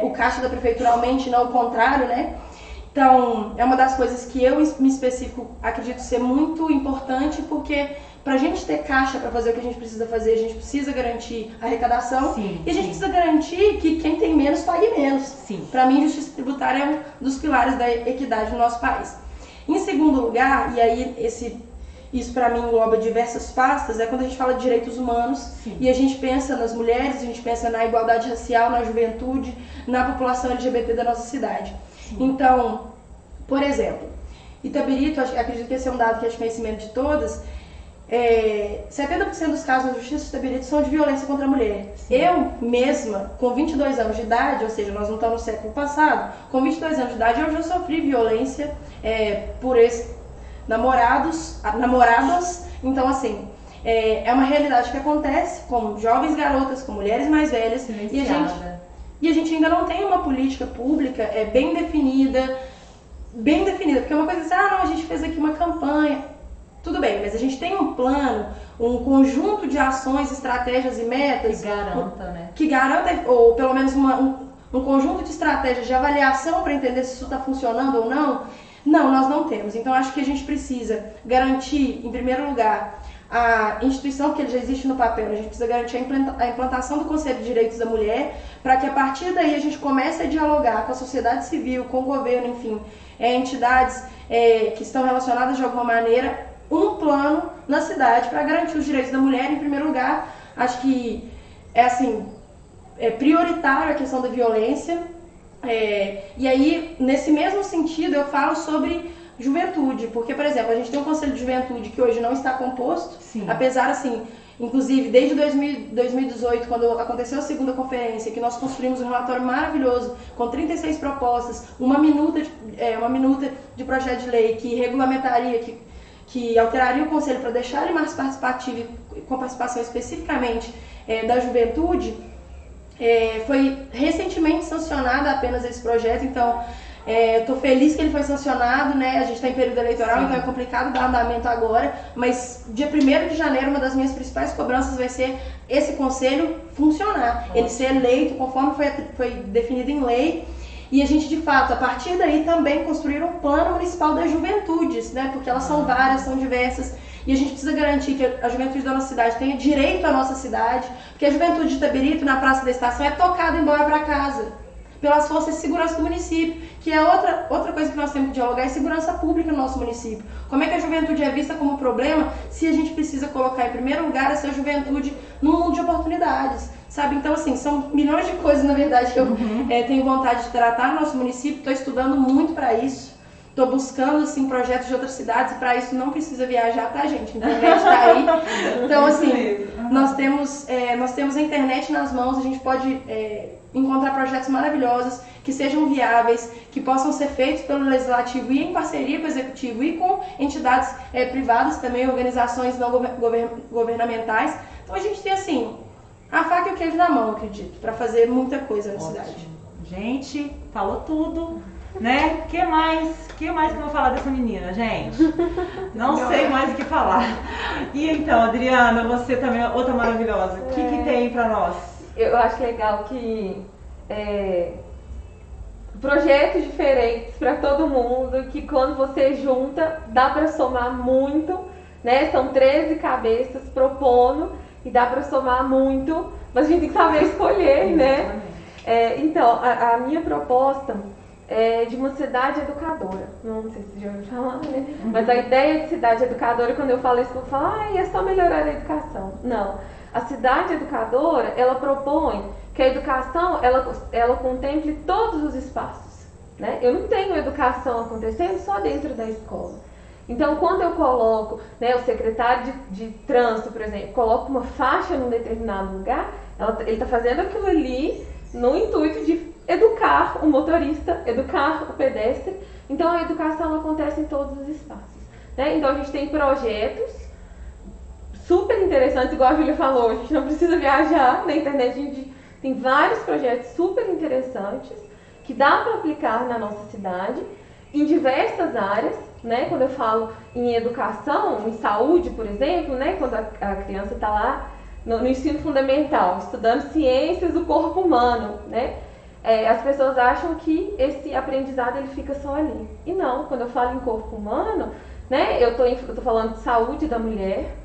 o caixa da prefeitura aumente, não o contrário, né? Então, é uma das coisas que eu, em específico, acredito ser muito importante, porque para a gente ter caixa para fazer o que a gente precisa fazer, a gente precisa garantir a arrecadação. Sim, e a gente precisa garantir que quem tem menos pague menos. Para mim, justiça tributária é um dos pilares da equidade no nosso país. Em segundo lugar, e aí isso para mim engloba diversas pastas, é quando a gente fala de direitos humanos. Sim. E a gente pensa nas mulheres, a gente pensa na igualdade racial, na juventude, na população LGBT da nossa cidade. Então, por exemplo, Itabirito, acredito que esse é um dado que é de conhecimento de todas, 70% dos casos na justiça de Itabirito são de violência contra a mulher. Sim. Eu mesma, com 22 anos de idade, ou seja, nós não estamos no século passado, com 22 anos de idade eu já sofri violência por namoradas, então assim, é uma realidade que acontece com jovens garotas, com mulheres mais velhas, e a gente ainda não tem uma política pública bem definida, porque uma coisa é dizer, não, a gente fez aqui uma campanha, tudo bem, mas a gente tem um plano, um conjunto de ações, estratégias e metas que garanta, ou pelo menos um conjunto de estratégias de avaliação para entender se isso está funcionando ou não. Não, nós não temos. Então acho que a gente precisa garantir, em primeiro lugar, a instituição que já existe no papel. A gente precisa garantir a implantação do Conselho de Direitos da Mulher, para que a partir daí a gente comece a dialogar com a sociedade civil, com o governo, enfim, entidades que estão relacionadas de alguma maneira, um plano na cidade para garantir os direitos da mulher. Em primeiro lugar, acho que é prioritário a questão da violência. E aí, nesse mesmo sentido, eu falo sobre juventude, porque, por exemplo, a gente tem um Conselho de Juventude que hoje não está composto. Sim. Apesar, inclusive, desde 2018, quando aconteceu a segunda conferência, que nós construímos um relatório maravilhoso, com 36 propostas, uma minuta de projeto de lei que regulamentaria, que alteraria o Conselho para deixar ele mais participativo, com participação especificamente da juventude. Foi recentemente sancionado apenas esse projeto, então estou feliz que ele foi sancionado, né? A gente está em período eleitoral, Sim. Então é complicado dar andamento agora, mas dia 1º de janeiro uma das minhas principais cobranças vai ser esse conselho funcionar, ele ser eleito conforme foi definido em lei, e a gente de fato, a partir daí também construir um plano municipal das juventudes, né? Porque elas são várias, são diversas. E a gente precisa garantir que a juventude da nossa cidade tenha direito à nossa cidade, porque a juventude de Itabirito, na Praça da Estação, é tocada embora para casa. pelas forças de segurança do município, que é outra coisa que nós temos que dialogar, é segurança pública no nosso município. Como é que a juventude é vista como problema se a gente precisa colocar em primeiro lugar essa juventude num mundo de oportunidades, sabe? Então, assim, são milhões de coisas, na verdade, que eu tenho vontade de tratar no nosso município, estou estudando muito para isso. Estou buscando, assim, projetos de outras cidades, e para isso não precisa viajar, tá, gente? A internet está aí. Então, assim, nós temos a internet nas mãos, a gente pode encontrar projetos maravilhosos, que sejam viáveis, que possam ser feitos pelo Legislativo e em parceria com o Executivo e com entidades privadas também, organizações não governamentais. Então, a gente tem, assim, a faca e o queijo na mão, acredito, para fazer muita coisa na cidade. Gente, falou tudo. Né? Que mais que eu vou falar dessa menina, gente? Não sei mais o que falar. E então, Adriana, você também é outra maravilhosa. O que tem pra nós? Eu acho legal que projetos diferentes para todo mundo, que quando você junta, dá para somar muito, né? São 13 cabeças propondo e dá para somar muito, mas a gente tem que saber escolher, né? Então, a minha proposta de uma cidade educadora. Não sei se já ouviu falar, né? Mas a ideia de cidade educadora, quando eu falo isso, eu falo, é só melhorar a educação. Não. A cidade educadora, ela propõe que a educação, ela contemple todos os espaços, né? Eu não tenho educação acontecendo só dentro da escola. Então, quando eu coloco, né, o secretário de trânsito, por exemplo, coloca uma faixa num determinado lugar, ele está fazendo aquilo ali no intuito de educar o motorista, educar o pedestre. Então a educação acontece em todos os espaços, né? Então a gente tem projetos super interessantes, igual a Júlia falou, a gente não precisa viajar na internet, a gente tem vários projetos super interessantes que dá para aplicar na nossa cidade em diversas áreas, né? Quando eu falo em educação, em saúde, por exemplo, né? Quando a criança está lá no ensino fundamental, estudando ciências do corpo humano, né? As pessoas acham que esse aprendizado ele fica só ali. E não, quando eu falo em corpo humano, né, eu tô falando de saúde da mulher,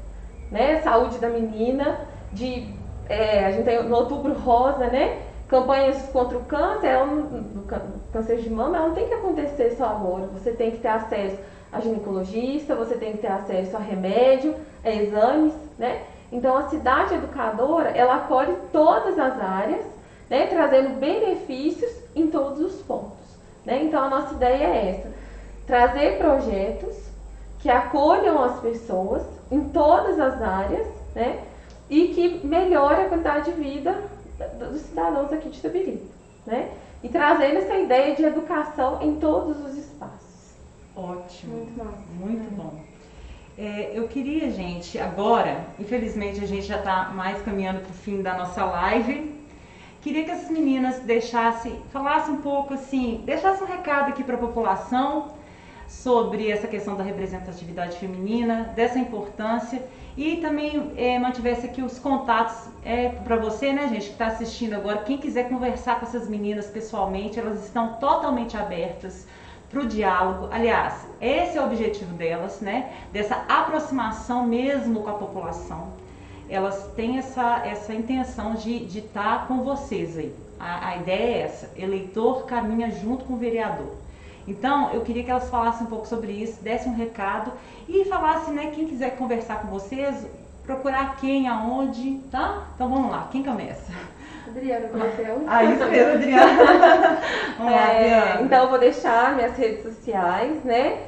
né, saúde da menina, a gente tem no Outubro Rosa, né, campanhas contra o câncer, câncer de mama, ela não tem que acontecer só agora. Você tem que ter acesso a ginecologista, você tem que ter acesso a remédio, a exames, né? Então a cidade educadora, ela acolhe todas as áreas, né, trazendo benefícios em todos os pontos, né? Então a nossa ideia é essa, trazer projetos que acolham as pessoas em todas as áreas, né, e que melhore a qualidade de vida dos cidadãos aqui de Itabiri, né? E trazendo essa ideia de educação em todos os espaços. Ótimo, muito bom. Eu queria, gente, agora, infelizmente a gente já está mais caminhando para o fim da nossa live. Queria que essas meninas falassem um pouco assim, deixassem um recado aqui para a população sobre essa questão da representatividade feminina, dessa importância, e também mantivesse aqui os contatos para você, né, gente, que está assistindo agora. Quem quiser conversar com essas meninas pessoalmente, elas estão totalmente abertas para o diálogo. Aliás, esse é o objetivo delas, né, dessa aproximação mesmo com a população. Elas têm essa intenção de estar com vocês aí. A ideia é essa, eleitor caminha junto com o vereador. Então, eu queria que elas falassem um pouco sobre isso, dessem um recado e falassem, né, quem quiser conversar com vocês, procurar quem, aonde, tá? Então vamos lá, quem começa? Adriana, comecei eu. Isso mesmo, Adriana. Vamos lá, Adriana. Então eu vou deixar minhas redes sociais, né?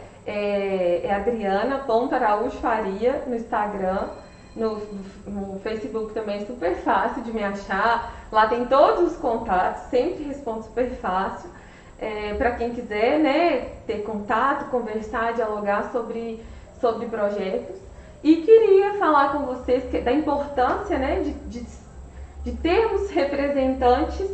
Adriana.Araújo Faria no Instagram. No Facebook também é super fácil de me achar. Lá tem todos os contatos, sempre respondo super fácil. Para quem quiser, né, ter contato, conversar, dialogar sobre projetos. E queria falar com vocês da importância, né, de termos representantes,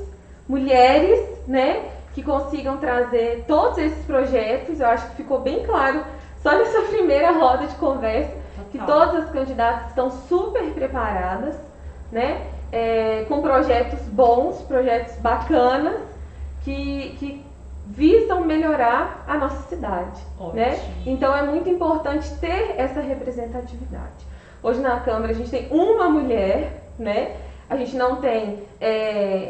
mulheres, né, que consigam trazer todos esses projetos. Eu acho que ficou bem claro só nessa primeira roda de conversa que todas as candidatas estão super preparadas, né, com projetos bons, projetos bacanas, que visam melhorar a nossa cidade, né? Então é muito importante ter essa representatividade. Hoje na Câmara a gente tem uma mulher, né? A gente não tem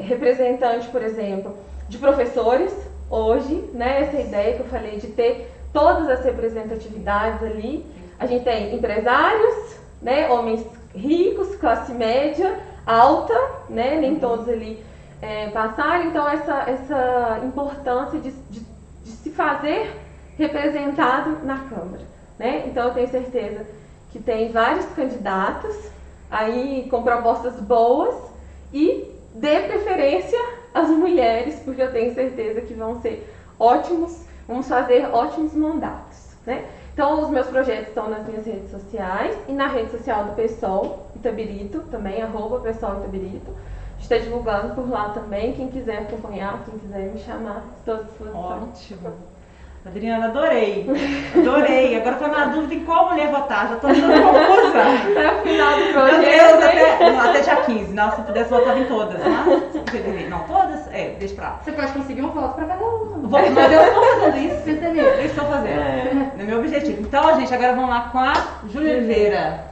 representante, por exemplo, de professores hoje, né? Essa ideia que eu falei de ter todas as representatividades ali. A gente tem empresários, né? Homens ricos, classe média, alta, né? Nem todos ali passaram. Então essa importância de se fazer representado na Câmara, né? Então eu tenho certeza que tem vários candidatos aí com propostas boas e dê preferência às mulheres, porque eu tenho certeza que vão ser ótimos, vamos fazer ótimos mandatos, né? Então os meus projetos estão nas minhas redes sociais e na rede social do PSOL Itabirito, também, @PSOL Itabirito. Está divulgando por lá também, quem quiser acompanhar, quem quiser me chamar, estou à disposição. Ótimo. Adriana, adorei. Adorei. Agora estou na dúvida em qual mulher votar. Já estou dando confusa. Até o final do Meu projeto. Deus, até dia 15. Não, se pudesse votar em todas, né? Não, todas? Deixa pra lá. Você pode conseguir um voto pra cada um. Mas eu estou fazendo isso. Percebi. Eu estou fazendo. É meu objetivo. Então, gente, agora vamos lá com a Júlia Oliveira.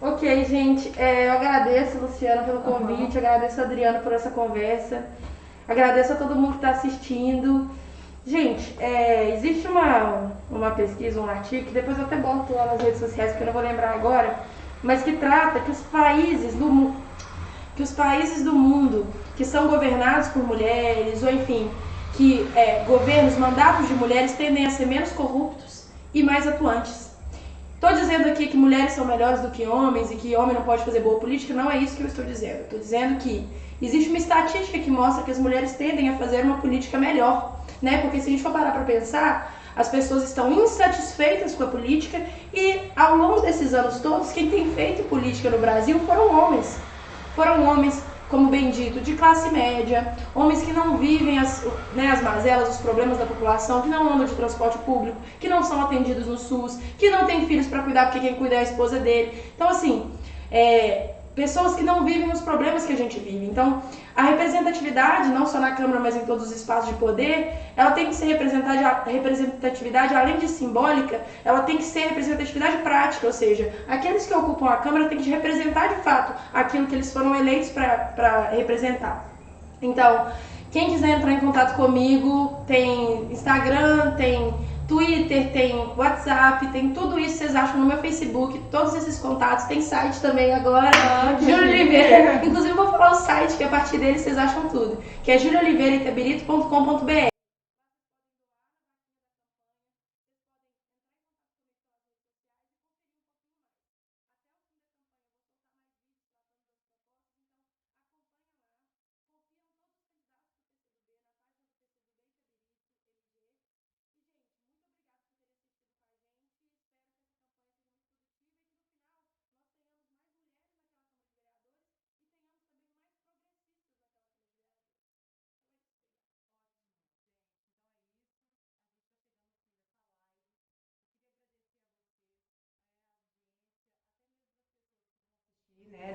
Ok, gente, eu agradeço, Luciana, pelo convite, agradeço a Adriana por essa conversa, agradeço a todo mundo que está assistindo. Gente, existe uma pesquisa, um artigo, que depois eu até boto lá nas redes sociais, porque eu não vou lembrar agora, mas que trata que os países do mundo que são governados por mulheres, ou enfim, que governos, mandatos de mulheres tendem a ser menos corruptos e mais atuantes. Estou dizendo aqui que mulheres são melhores do que homens e que homem não pode fazer boa política, não é isso que eu estou dizendo. Eu estou dizendo que existe uma estatística que mostra que as mulheres tendem a fazer uma política melhor, né? Porque se a gente for parar para pensar, as pessoas estão insatisfeitas com a política e ao longo desses anos todos, quem tem feito política no Brasil foram homens. Foram homens, como bem dito, de classe média, homens que não vivem as mazelas, os problemas da população, que não andam de transporte público, que não são atendidos no SUS, que não têm filhos para cuidar porque quem cuida é a esposa dele. Então, assim, pessoas que não vivem os problemas que a gente vive. Então, a representatividade, não só na Câmara, mas em todos os espaços de poder, ela tem que ser representatividade, além de simbólica, ela tem que ser representatividade prática, ou seja, aqueles que ocupam a Câmara têm que representar de fato aquilo que eles foram eleitos para representar. Então, quem quiser entrar em contato comigo, tem Instagram, tem Twitter, tem WhatsApp, tem tudo isso, vocês acham no meu Facebook, todos esses contatos, tem site também agora, Júlia Oliveira. Inclusive eu vou falar o site, que a partir dele vocês acham tudo, que é juliaoliveiraitabirito.com.br.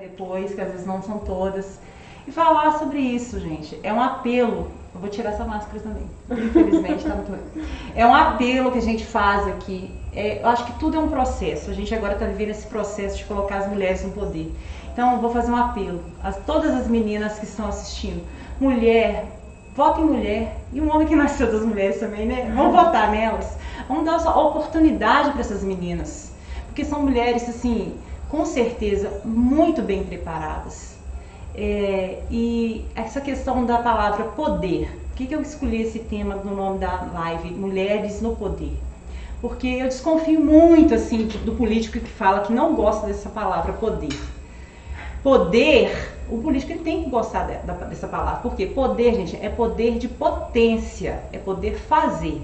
Depois, que às vezes não são todas, e falar sobre isso, gente. É um apelo. Eu vou tirar essa máscara também, infelizmente tá muito ruim. É um apelo que a gente faz aqui. Eu acho que tudo é um processo. A gente agora está vivendo esse processo de colocar as mulheres no poder. Então eu vou fazer um apelo a todas as meninas que estão assistindo. Mulher, vota em mulher. E um homem que nasceu das mulheres também, né? Vamos votar nelas. Vamos dar essa oportunidade para essas meninas. Porque são mulheres, assim, com certeza, muito bem preparadas. E essa questão da palavra poder, por que eu escolhi esse tema no nome da live, Mulheres no Poder? Porque eu desconfio muito, assim, do político que fala que não gosta dessa palavra poder. Poder, o político ele tem que gostar dessa palavra, porque poder, gente, é poder de potência, é poder fazer.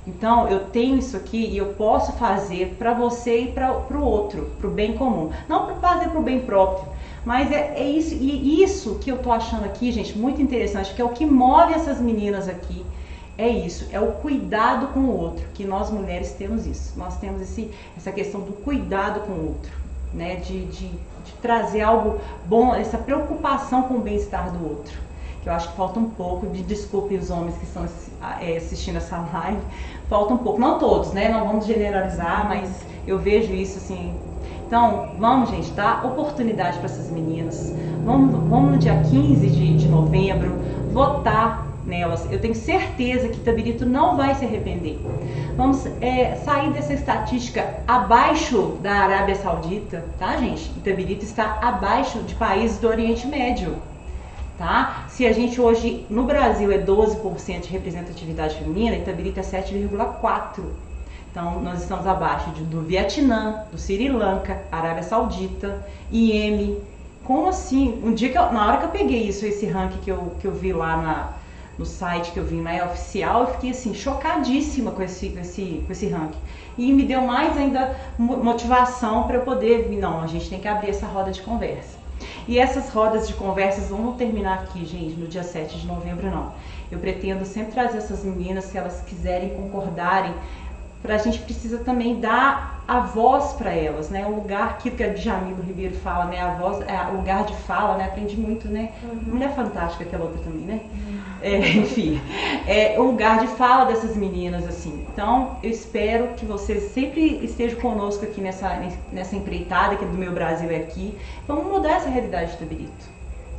Então, eu tenho isso aqui e eu posso fazer para você e para o outro, para o bem comum. Não para fazer para o bem próprio, mas é isso. E isso que eu tô achando aqui, gente, muito interessante, que é o que move essas meninas aqui. É isso, é o cuidado com o outro, que nós mulheres temos isso. Nós temos essa questão do cuidado com o outro, né? De trazer algo bom, essa preocupação com o bem-estar do outro. Que eu acho que falta um pouco, desculpem os homens que estão assistindo essa live, falta um pouco, não todos, né? Não vamos generalizar, mas eu vejo isso assim. Então, vamos, gente, dar oportunidade para essas meninas. Vamos no dia 15 de novembro votar nelas. Eu tenho certeza que Itabirito não vai se arrepender. Vamos sair dessa estatística abaixo da Arábia Saudita, tá, gente? Itabirito está abaixo de países do Oriente Médio, tá? Se a gente hoje, no Brasil, é 12% de representatividade feminina, Itabirito é 7,4%. Então, nós estamos abaixo do Vietnã, do Sri Lanka, Arábia Saudita, Iêmen. Como assim? Na hora que eu peguei esse ranking que eu vi lá no site que eu vi, na oficial, eu fiquei assim, chocadíssima com esse ranking. E me deu mais ainda motivação para eu poder, não, a gente tem que abrir essa roda de conversa. E essas rodas de conversas não vão terminar aqui, gente, no dia 7 de novembro, não. Eu pretendo sempre trazer essas meninas, se elas quiserem concordarem, a gente precisa também dar a voz para elas, né? O lugar, aquilo que a Djamila Ribeiro fala, né? A voz, o lugar de fala, né? Aprendi muito, né? Mulher fantástica, aquela outra também, né? Enfim, o lugar de fala dessas meninas, assim. Então, eu espero que vocês sempre estejam conosco aqui nessa empreitada, que do Meu Brasil é Aqui. Vamos mudar essa realidade de Itabirito,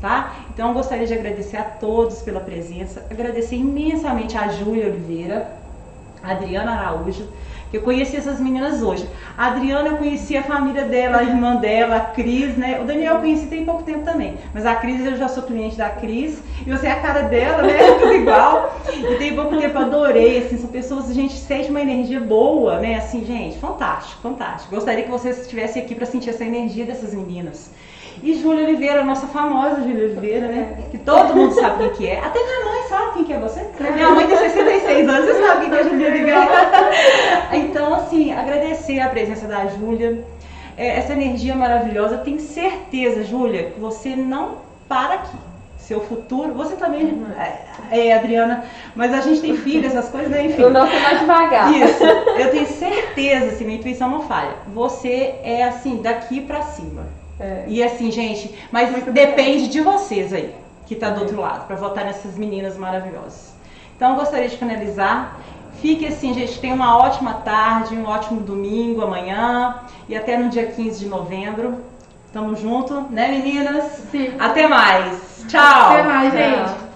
tá? Então, eu gostaria de agradecer a todos pela presença, agradecer imensamente a Júlia Oliveira, a Adriana Araújo, que eu conheci essas meninas hoje. A Adriana, eu conheci a família dela, a irmã dela, a Cris, né? O Daniel eu conheci tem pouco tempo também, mas a Cris, eu já sou cliente da Cris, e você é a cara dela, né? Tudo igual. E tem pouco tempo, eu adorei, assim, são pessoas, a gente sente uma energia boa, né? Assim, gente, fantástico, fantástico. Gostaria que vocês estivessem aqui para sentir essa energia dessas meninas. E Júlia Oliveira, nossa famosa Júlia Oliveira, né? Que todo mundo sabe quem que é. Até minha mãe sabe quem que é você. Minha mãe tem 66 anos, você sabe quem que é a Júlia Oliveira. Então, assim, agradecer a presença da Júlia, essa energia maravilhosa. Tenho certeza, Júlia, que você não para aqui. Seu futuro, você também Adriana, mas a gente tem filho, essas coisas, né? Enfim. O nosso é mais devagar. Isso, eu tenho certeza, assim, minha intuição não falha. Você é assim, daqui pra cima. E assim, gente, mas muito depende de vocês aí, que tá do outro lado, para votar nessas meninas maravilhosas. Então, eu gostaria de finalizar. Fique assim, gente, tenha uma ótima tarde, um ótimo domingo, amanhã, e até no dia 15 de novembro. Tamo junto, né, meninas? Sim. Até mais. Tchau. Até mais, gente.